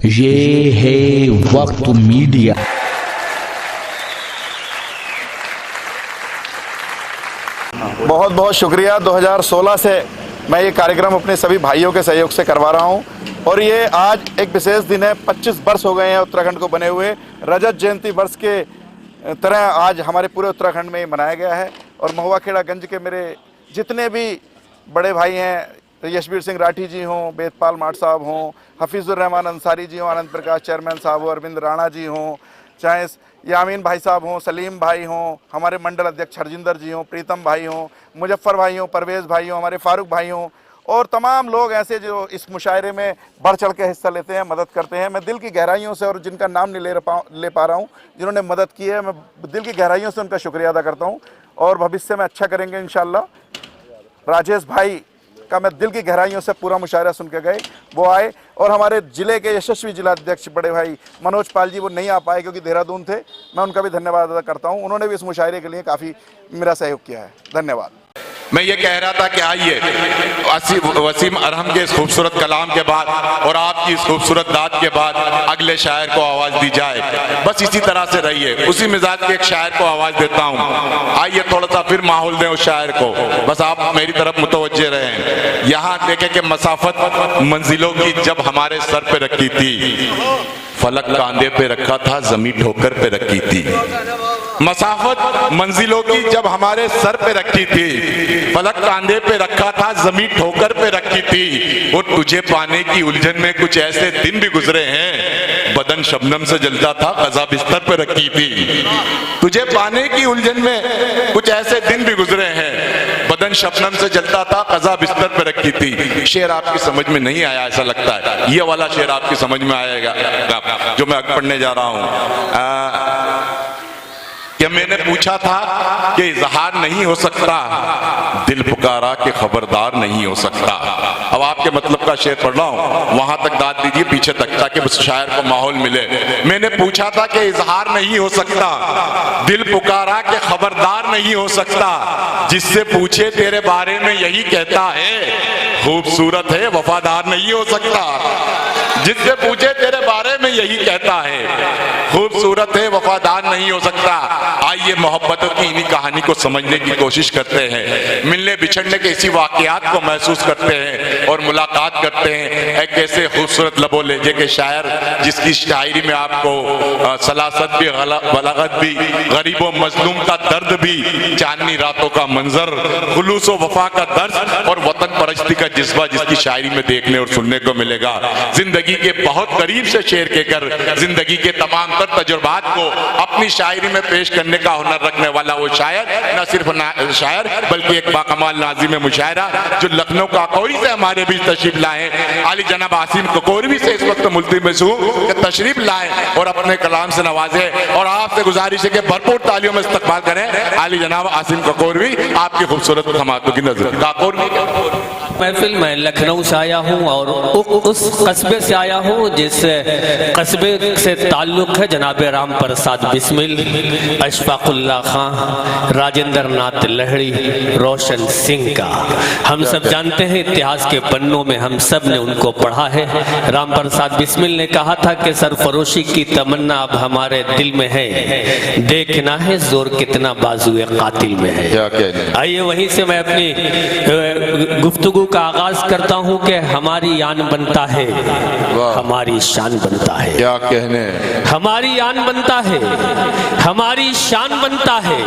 ये है वक्त मीडिया। बहुत बहुत शुक्रिया। 2016 से मैं ये कार्यक्रम अपने सभी भाइयों के सहयोग से करवा रहा हूँ और ये आज एक विशेष दिन है। 25 वर्ष हो गए हैं उत्तराखंड को बने हुए। रजत जयंती वर्ष के तरह आज हमारे पूरे उत्तराखंड में मनाया गया है और महुआ खेड़ा गंज के मेरे जितने भी बड़े भाई हैं, यशवीर सिंह राठी जी हों, बेदपाल माट साहब हों, हफीज़ुर रहमान अंसारी जी हों, आनंद प्रकाश चेयरमैन साहब हों, अरविंद राणा जी हों, चाहे यामीन भाई साहब हों, सलीम भाई हों, हमारे मंडल अध्यक्ष हरजिंदर जी हों, प्रीतम भाई हों, मुजफ्फर भाई हों, परवेज़ भाई हों, हमारे फारूक भाई हों और तमाम लोग ऐसे जो इस मुशायरे में बढ़ चढ़ के हिस्सा लेते हैं, मदद करते हैं। मैं दिल की गहराइयों से, और जिनका नाम नहीं ले पा रहा हूँ, जिन्होंने मदद की है, मैं दिल की गहराइयों से उनका शुक्रिया अदा करता हूँ और भविष्य में अच्छा करेंगे इंशाल्लाह। राजेश भाई का मैं दिल की गहराइयों से पूरा मुशायरा सुन के गए, वो आए और हमारे ज़िले के यशस्वी जिलाध्यक्ष बड़े भाई मनोज पाल जी, वो नहीं आ पाए क्योंकि देहरादून थे। मैं उनका भी धन्यवाद अदा करता हूँ, उन्होंने भी इस मुशायरे के लिए काफ़ी मेरा सहयोग किया है। धन्यवाद। मैं ये कह रहा था कि आइए वसीम अरहम के इस खूबसूरत कलाम के बाद और आपकी इस खूबसूरत दाद के बाद अगले शायर को आवाज़ दी जाए। बस इसी तरह से रहिए। उसी मिजाज के एक शायर को आवाज़ देता हूँ। आइए थोड़ा सा फिर माहौल दें उस शायर को। बस आप मेरी तरफ मुतवज्जे रहें। यहाँ देखें कि मसाफत मंजिलों की जब हमारे सर पे रखी थी, फलक कांधे पे रखा था, जमीन ठोकर पे रखी थी। मसाफत मंजिलों की जब हमारे सर पे रखी थी, फलक कांधे पे रखा था, जमीन ठोकर पे रखी थी। और तुझे पाने की उलझन में कुछ ऐसे दिन भी गुजरे हैं, बदन शबनम से जलता था, कज़ा बिस्तर पे रखी थी। तुझे पाने की उलझन में कुछ ऐसे दिन भी गुजरे हैं, बदन शबनम से जलता था, कज़ा बिस्तर पे रखी थी। शेर आपकी समझ में नहीं आया ऐसा लगता है। ये वाला शेर आपकी समझ में आएगा जो मैं पढ़ने जा रहा हूं। कि मैंने पूछा था कि इजहार नहीं हो सकता, दिल पुकारा कि खबरदार नहीं हो सकता। अब आपके मतलब का शेर पढ़ रहा हूं, वहां तक दाद दीजिए पीछे तक, ताकि उस शायर को माहौल मिले। मैंने पूछा था कि इजहार नहीं हो सकता, दिल पुकारा कि खबरदार नहीं हो सकता। जिससे पूछे तेरे बारे में यही कहता है, खूबसूरत है वफादार नहीं हो सकता। जिससे पूछे तेरे बारे में यही कहता है, खूबसूरत है वफादार नहीं हो सकता। आइए मोहब्बतों की इन्हीं कहानी को समझने की कोशिश करते हैं, मिलने बिछड़ने के इसी वाकयात को महसूस करते हैं और मुलाकात करते हैं। एक ऐसे खूबसूरत लबो लहजे के शायर जिसकी शायरी में आपको सलासत भी, बलागत भी, गरीबों मजलूम का दर्द भी, चांदनी रातों का मंजर, खुलूस व वफा का दर्द और वतन परस्ती का जज्बा जिसकी शायरी में देखने और सुनने को मिलेगा। जिंदगी के बहुत करीब से शेर कहकर जिंदगी के तमाम तर तजुर्बात को अपनी शायरी में पेश करने का हुनर रखने वाला वो शायर न सिर्फ शायर बल्कि एक बाकमाल नाज़िम मुशायरा जो लखनऊ काकोरी से हमारे बीच तशरीफ लाए, आली जनाब आसिम ककोरवी से इस वक्त मुल्तमस हूं कि तशरीफ लाए और अपने कलाम से नवाजे। और आपसे गुजारिश है कि भरपूर तालियों में इस्तकबाल करें आली जनाब आसिम ककोरवी, आपकी खूबसूरत खमातों की नजर। महफिल मैं लखनऊ से आया हूँ और उस कस्बे से आया हूँ जिस कस्बे से ताल्लुक है जनाब राम प्रसाद बिस्मिल, अशफाकुल्ला खां, राजेंद्र नाथ लहड़ी, रोशन सिंह का। हम सब जानते हैं, इतिहास के पन्नों में हम सब ने उनको पढ़ा है। राम प्रसाद बिस्मिल ने कहा था कि सरफरोशी की तमन्ना अब हमारे दिल में है, देखना है जोर कितना बाजुए कातिल में है। आइए वहीं से मैं अपनी गुफ्तगू का आगाज करता हूँ कि हमारी यान बनता है, हमारी शान बनता है। क्या कहने, हमारी यान बनता है, हमारी शान बनता है।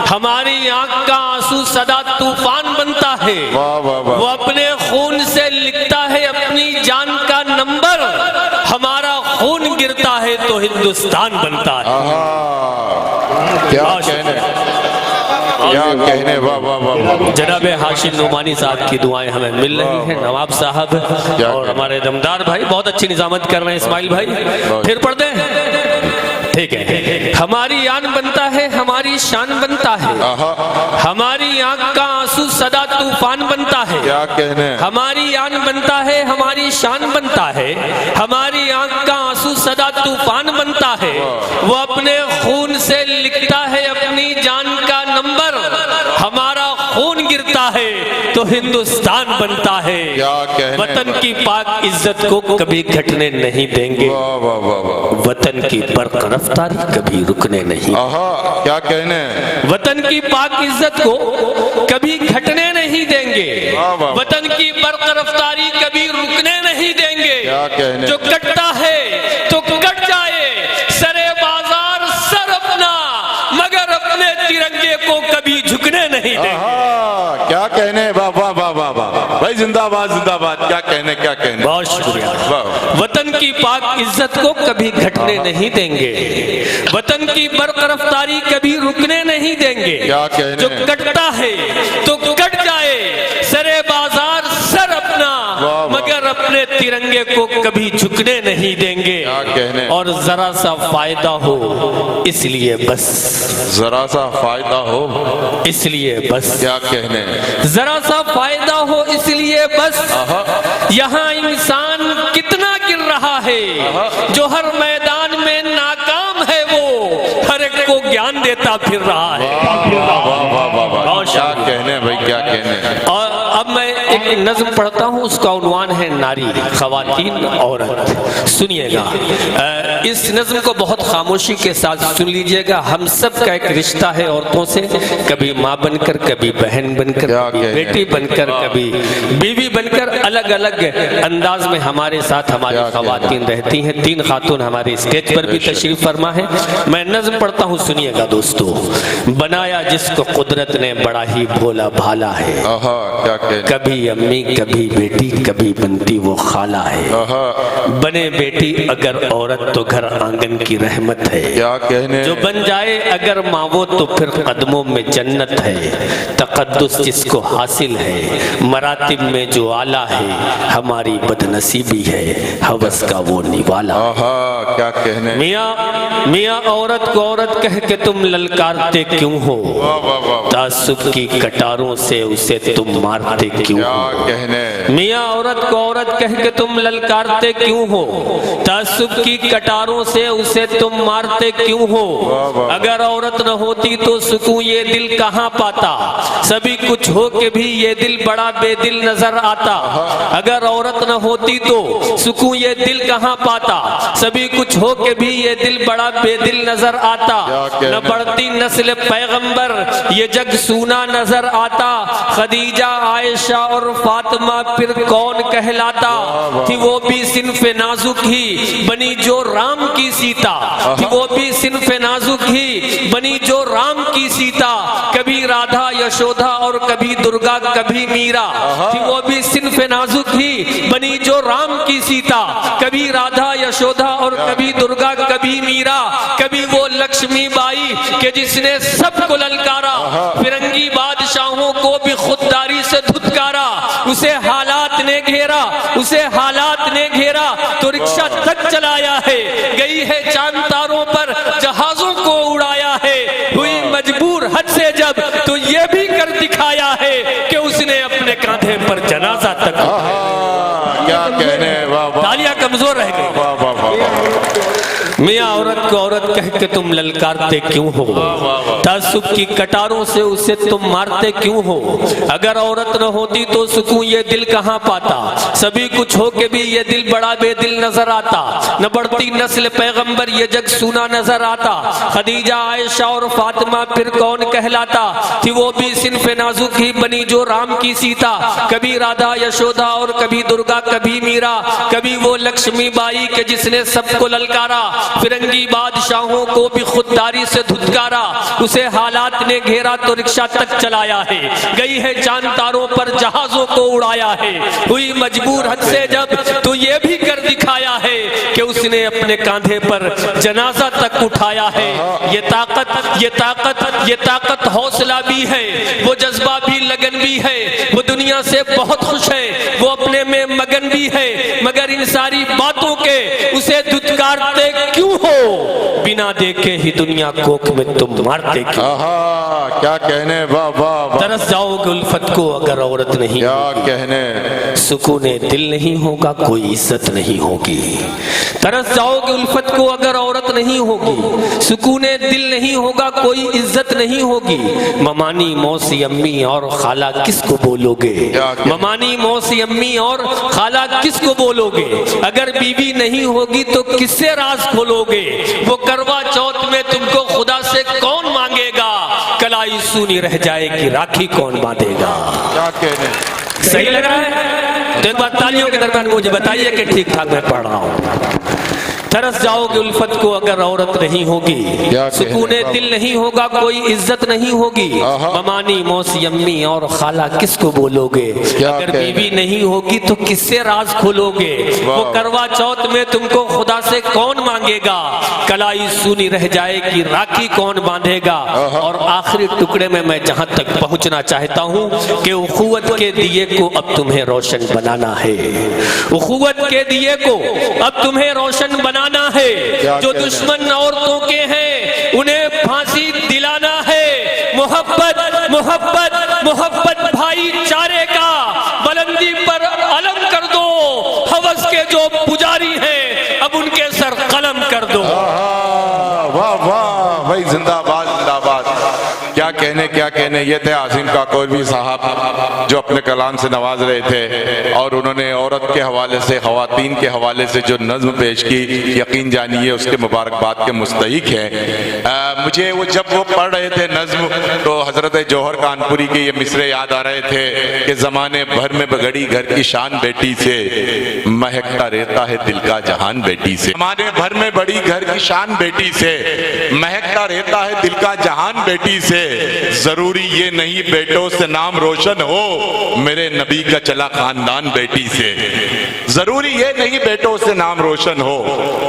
हमारी आंख का आंसू सदा तूफान बनता है। वो अपने खून से लिखता है अपनी जान का नंबर। हमारा खून गिरता है तो हिंदुस्तान बनता है। क्या कहने, क्या कहने। वाह वाह वाह। जनाब हाशिम नुमानी साहब की दुआएं हमें मिल रही हैं, नवाब साहब और हमारे दमदार भाई बहुत अच्छी निजामत कर रहे हैं। इस्माइल भाई फिर पढ़ दें, ठीक है। हमारी यान बनता है, हमारी शान बनता है। हमारी आंख का आंसू सदा तूफान बनता है। क्या कहने, हमारी यान बनता है, हमारी शान बनता है। हमारी आंख का आंसू सदा तूफान बनता है। वो अपने खून से लिखता है अपनी जान का नंबर। हमारा खून गिरता है तो हिंदुस्तान बनता है। क्या कहने, वतन की पाक इज्जत को कभी घटने नहीं देंगे, वाह वाह वाह वाह, वतन की बर्क रफ्तारी कभी रुकने नहीं। आहा, क्या कहने, वतन की पाक इज्जत को कभी घटने नहीं देंगे, वाह वाह, वतन की बर्क रफ्तारी कभी रुकने नहीं देंगे। क्या कहने, जो कटता है तो कट जाए, सरे बाजार सर अपना, मगर अपने तिरंगे को कभी झुकने नहीं देंगे। आहा, क्या कहने, वाह वाह वाह वाह वाह, भाई जिंदाबाद जिंदाबाद, क्या कहने क्या कहने, बहुत शुक्रिया। वाह, वतन की पाक इज्जत को कभी घटने नहीं देंगे, वतन की बरकरारी कभी रुकने नहीं देंगे। क्या कहने, जो कटता है तो कट जाए, सरे बाजार सर अपना, वाह, मगर अपने तिरंगे को कभी झुकने नहीं देंगे। क्या कहने, और जरा सा फायदा हो इसलिए बस, जरा सा फायदा हो इसलिए बस, क्या कहने, जरा सा फायदा हो इसलिए बस, यहाँ इंसान कितना गिर रहा है, जो हर मैदान में नाकाम है वो हर एक को ज्ञान देता फिर रहा है। वाह वाह वाह वाह, बहुत क्या शुक्रिया। कहने भाई, क्या कहने। और अब मैं एक नज्म पढ़ता हूँ, उसका उन्वान है नारी, खवातीन, औरत। सुनिएगा, इस नज्म को बहुत खामोशी के साथ सुन लीजिएगा। हम सब का एक रिश्ता है औरतों से, कभी माँ बनकर, कभी बहन बनकर, क्या कभी कहने। बेटी बनकर, कभी बीवी बनकर, अलग अलग अंदाज में हमारे साथ हमारी क्या खवातीन रहती हैं। 3 खातून हमारे स्टेज पर भी तशरीफ फरमा है। मैं नज्म पढ़ता हूँ, सुनिएगा दोस्तों। बनाया जिसको कुदरत ने बड़ा ही भोला भाला है, आहा, क्या कहने, कभी अम्मी कभी बेटी, कभी बनती वो खाला है। आहा, बने बेटी अगर औरत तो घर आंगन की रहमत है, क्या कहने, जो बन जाए अगर माँ वो तो फिर कदमों में जन्नत है। तकद्दुस जिसको हासिल है, मरातिब में जो आला है, हमारी बदनसीबी है हवस का वो निवाला। आहा, क्या कहने, मियाँ मियाँ औरत को औरत कह के तुम ललकारते क्यों हो, वाह वाह वाह, तासुब की कटारों से उसे तुम मारते क्यों क्या हो। कहने, मियाँ औरत को औरत कह के तुम ललकारते क्यों हो, तासुब की कटारों से उसे तुम मारते क्यों हो। वाह। अगर औरत न होती तो सुकून ये दिल कहाँ पाता, सभी कुछ हो के भी ये दिल बड़ा बेदिल नजर आता। अगर औरत न होती तो सुकून ये दिल कहाँ पाता, सभी कुछ हो के भी ये दिल बड़ा बेदिल नजर आता। न बढ़ती नस्ल पैगंबर ये जग सूना नजर आता, खदीजा आयशा और फातिमा फिर कौन कहलाता। थी वो भी सिन्फ़े नाजुक ही बनी जो राम की सीता, थी वो भी सिन्फ़े नाजुक ही बनी जो राम की सीता। कभी राधा यशोदा और कभी दुर्गा कभी मीरा, थी वो भी सिन्फ़े नाजुक ही बनी जो राम की सीता। कभी राधा यशोदा और कभी दुर्गा कभी मीरा, कभी वो लक्ष्मी बाई के जिसने सबको ललकारा। फिरंगी बादशाहों को भी खुददारी से धुतकारा, उसे हालात ने घेरा, उसे हालात ने घेरा तो रिक्शा तक चलाया है। गई है चांद तारों पर जहाजों को उड़ाया है, हुई मजबूर हद से जब तो ये भी कर दिखाया है कि उसने अपने कांधे पर जनाजा तक। क्या कहने, वाह वाह, तालियां कमजोर रह गई। वाह वाह वाह, मियाँ औरत को औरत कह के तुम ललकारते क्यों हो, तासुब की कटारों से उसे तुम मारते क्यों हो। अगर औरत न होती तो सुकून ये दिल कहाँ पाता, सभी कुछ हो के भी ये दिल बड़ा बेदिल नजर आता। न बढ़ती नस्ल पैगंबर ये जग सूना नजर आता, खदीजा आयशा और फातिमा फिर कौन कहलाता। थी वो भी सिन्फ़े नाजुक ही बनी जो राम की सीता, कभी राधा यशोदा और कभी दुर्गा कभी मीरा, कभी वो लक्ष्मी बाई के जिसने सबको ललकारा। फिरंगी बादशाहों को भी खुददारी से धुतकारा, उसे हालात ने घेरा तो रिक्शा तक चलाया है। गई है चांद तारों पर जहाजों को उड़ाया है, हुई मजबूर हद से जब तो ये भी कर दिखाया है कि उसने अपने कांधे पर जनाजा तक उठाया है। ये ताकत ये ताकत ये ताकत हौसला भी है, वो जज्बा भी लगन भी है। वो दुनिया से बहुत खुश है, वो अपने में मगन भी है, मगर इन सारी बातों के उसे धुतकारते क्यों हो। बिना बिना देखे ही दुनिया कोख में तुम मारते क्यों? आहा, क्या कहने, वाह वाह वाह, तरस जाओगे उल्फत को अगर औरत नहीं, क्या कहने, सुकूने दिल नहीं होगा कोई इज्जत नहीं होगी। तरस जाओगे उल्फत को अगर औरत नहीं होगी, सुकूने दिल नहीं होगा कोई इज्जत नहीं होगी। ममानी मौसी अम्मी और खाला किसको बोलोगे? ममानी मौसी अम्मी और खाला किसको बोलोगे? अगर बीवी नहीं होगी तो किससे राज खोलोगे? वो करवा चौथ में तुमको खुदा से कौन मांगेगा? कलाई सूनी रह जाएगी राखी कौन बांधेगा? क्या कहने, सही लग रहा है? तो एक बार तालियों के दरम्यान मुझे बताइए कि ठीक ठाक मैं पढ़ रहा हूँ। तरस जाओगे उल्फत को अगर औरत नहीं होगी, सुकूने दिल नहीं होगा कोई इज्जत नहीं होगी। ममानी मौसी अम्मी और खाला किसको बोलोगे? अगर बीवी नहीं होगी तो किससे राज खोलोगे? वो करवा चौथ में तुमको खुदा से कौन मांगेगा? कलाई सूनी रह जाएगी राखी कौन बांधेगा? और आखिरी टुकड़े में मैं जहां तक पहुंचना चाहता हूं कि उखुवत के दिए को अब तुम्हें रोशन बनाना है। उखुवत के दिए को अब तुम्हें रोशन बनाना है। जो दुश्मन औरतों के हैं उन्हें फांसी दिलाना है। मोहब्बत मोहब्बत मोहब्बत भाईचारे का बुलंदी पर अलम कर दो। हवस के जो पुजारी हैं अब उनके सर कलम कर दो। वाह वाह भाई, जिंदाबाद जिंदाबाद, क्या कहने क्या कहने। ये थे आसिम काकोरवी साहब जो अपने कलाम से नवाज रहे थे और उन्होंने औरत के हवाले से, ख़वातीन के हवाले से जो नज़्म पेश की, यकीन जानिए उसके मुबारकबाद के मुस्तहिक हैं। मुझे वो जब वो पढ़ रहे थे नज़्म तो हज़रत जौहर कानपुरी के ये मिसरे याद आ रहे थे कि ज़माने भर में बगड़ी घर की शान बेटी से, महकता रहता है दिल का जहान बेटी से। ज़माने भर में बड़ी घर की शान बेटी से, महकता रहता है दिल का जहान बेटी से। जरूरी ये नहीं बेटों से नाम रोशन हो, मेरे नबी का चला खानदान बेटी से। जरूरी ये नहीं बेटों से नाम रोशन हो,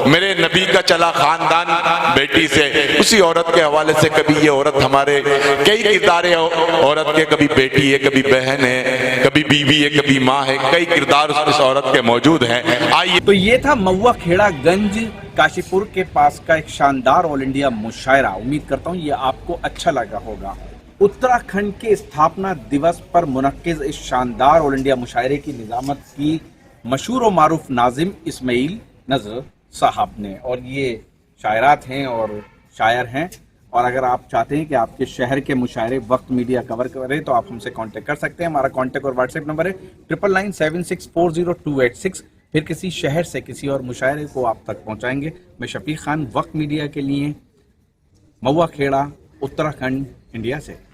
मेरे नबी का चला खानदान बेटी से। उसी औरत के हवाले से, कभी ये औरत हमारे कई किरदार है औरत के, कभी बेटी है, कभी बहन है, कभी बीवी है, कभी माँ है, कई किरदार उस औरत के मौजूद हैं। आइए, तो ये था महुआ खेड़ा गंज काशीपुर के पास का एक शानदार ऑल इंडिया मुशायरा। उम्मीद करता हूँ ये आपको अच्छा लगा होगा। उत्तराखंड के स्थापना दिवस पर मुनक्किज़ इस शानदार ऑल इंडिया मुशायरे की निज़ामत की मशहूर और मारूफ नाजिम इस्माइल नज़र साहब ने, और ये शायरात हैं और शायर हैं। और अगर आप चाहते हैं कि आपके शहर के मुशायरे वक्त मीडिया कवर करे तो आप हमसे कांटेक्ट कर सकते हैं। हमारा कांटेक्ट और व्हाट्सएप नंबर है 9997640286। फिर किसी शहर से किसी और मुशायरे को आप तक पहुंचाएंगे। मैं शफीक खान, वक्त मीडिया के लिए, महुआ खेड़ा, उत्तराखंड, इंडिया से।